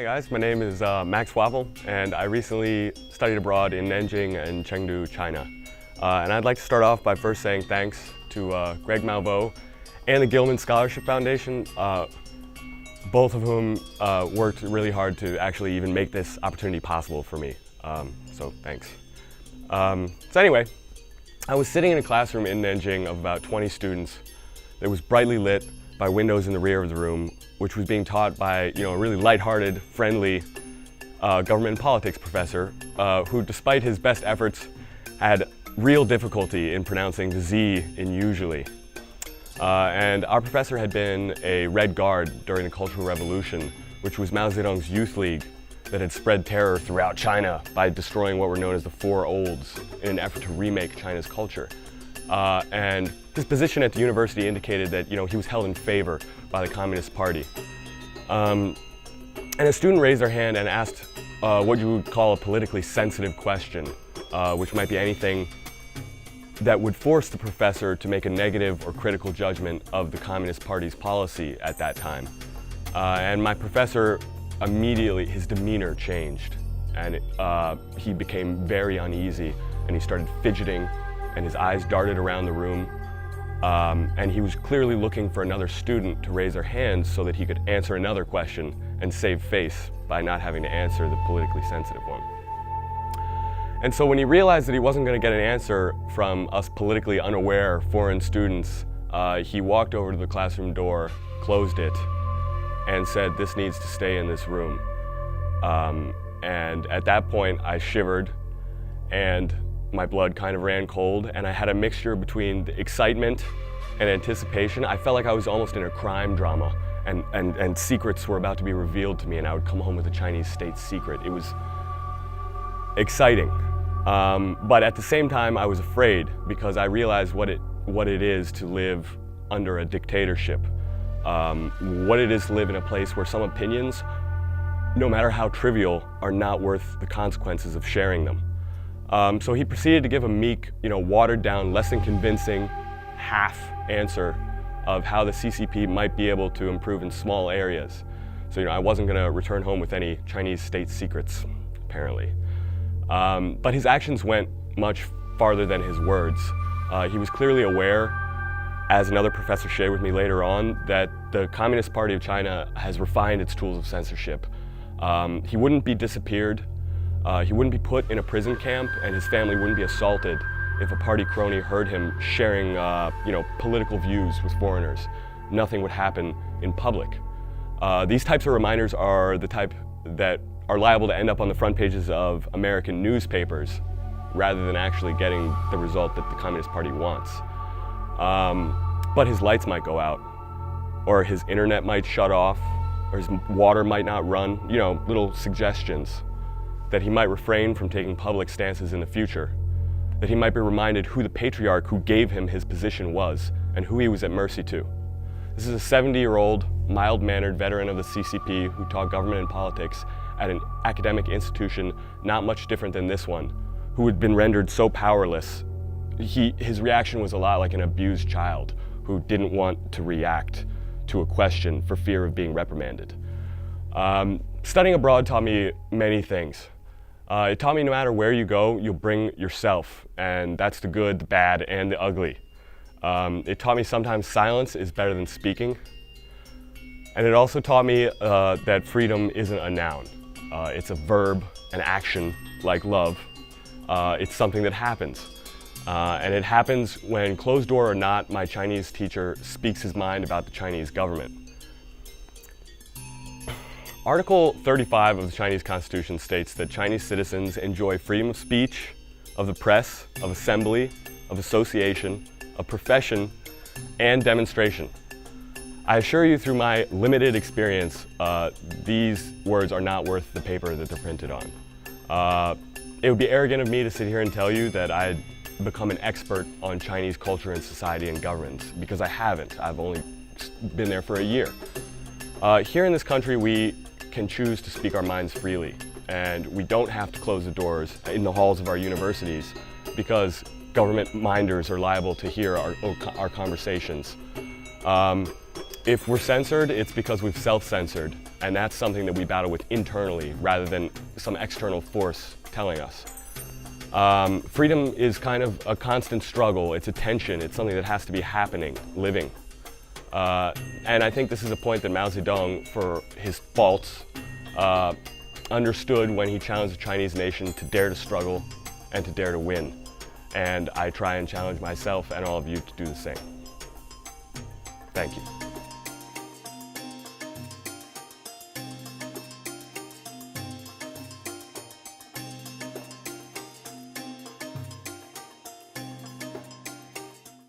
guys, my name is Maxwell Wappel, and I recently studied abroad in Nanjing and Chengdu, China. And I'd like to start off by first saying thanks to Greg Malveaux and the Gilman Scholarship Foundation, both of whom worked really hard to actually even make this opportunity possible for me. So thanks. So anyway, I was sitting in a classroom in Nanjing of about 20 students that was brightly lit by windows in the rear of the room, which was being taught by a really lighthearted, friendly government and politics professor who, despite his best efforts, had real difficulty in pronouncing the Z in usually. And our professor had been a Red Guard during the Cultural Revolution, which was Mao Zedong's youth league that had spread terror throughout China by destroying what were known as the Four Olds in an effort to remake China's culture. And his position at the university indicated that he was held in favor by the Communist Party. And a student raised their hand and asked what you would call a politically sensitive question, which might be anything that would force the professor to make a negative or critical judgment of the Communist Party's policy at that time. And my professor, immediately, his demeanor changed, and he became very uneasy, and he started fidgeting, and his eyes darted around the room. And he was clearly looking for another student to raise their hands so that he could answer another question and save face by not having to answer the politically sensitive one. And so when he realized that he wasn't going to get an answer from us politically unaware foreign students, he walked over to the classroom door, closed it, and said, "This needs to stay in this room." And at that point, I shivered, and my blood kind of ran cold, and I had a mixture between the excitement and anticipation. I felt like I was almost in a crime drama, and secrets were about to be revealed to me, and I would come home with a Chinese state secret. It was exciting, but at the same time, I was afraid because I realized what it is to live under a dictatorship, what it is to live in a place where some opinions, no matter how trivial, are not worth the consequences of sharing them. So he proceeded to give a meek, watered down, less than convincing half answer of how the CCP might be able to improve in small areas. So I wasn't going to return home with any Chinese state secrets, apparently. But his actions went much farther than his words. He was clearly aware, as another professor shared with me later on, that the Communist Party of China has refined its tools of censorship. He wouldn't be disappeared. He wouldn't be put in a prison camp, and his family wouldn't be assaulted if a party crony heard him sharing, political views with foreigners. Nothing would happen in public. These types of reminders are the type that are liable to end up on the front pages of American newspapers rather than actually getting the result that the Communist Party wants. But his lights might go out, or his internet might shut off, or his water might not run, little suggestions that he might refrain from taking public stances in the future, that he might be reminded who the patriarch who gave him his position was and who he was at mercy to. This is a 70-year-old, mild-mannered veteran of the CCP who taught government and politics at an academic institution not much different than this one, who had been rendered so powerless. His reaction was a lot like an abused child who didn't want to react to a question for fear of being reprimanded. Studying abroad taught me many things. It taught me no matter where you go, you'll bring yourself, and that's the good, the bad, and the ugly. It taught me sometimes silence is better than speaking. And it also taught me that freedom isn't a noun. It's a verb, an action, like love. It's something that happens. And it happens when, closed door or not, my Chinese teacher speaks his mind about the Chinese government. Article 35 of the Chinese Constitution states that Chinese citizens enjoy freedom of speech, of the press, of assembly, of association, of profession, and demonstration. I assure you through my limited experience, these words are not worth the paper that they're printed on. It would be arrogant of me to sit here and tell you that I'd become an expert on Chinese culture and society and governance, because I haven't. I've only been there for a year. Here in this country, we can choose to speak our minds freely, and we don't have to close the doors in the halls of our universities because government minders are liable to hear our conversations. If we're censored, it's because we've self-censored, And that's something that we battle with internally rather than some external force telling us. Freedom is kind of a constant struggle. It's a tension. It's something that has to be happening, living. And I think this is a point that Mao Zedong, for his faults, understood when he challenged the Chinese nation to dare to struggle and to dare to win. And I try and challenge myself and all of you to do the same. Thank you.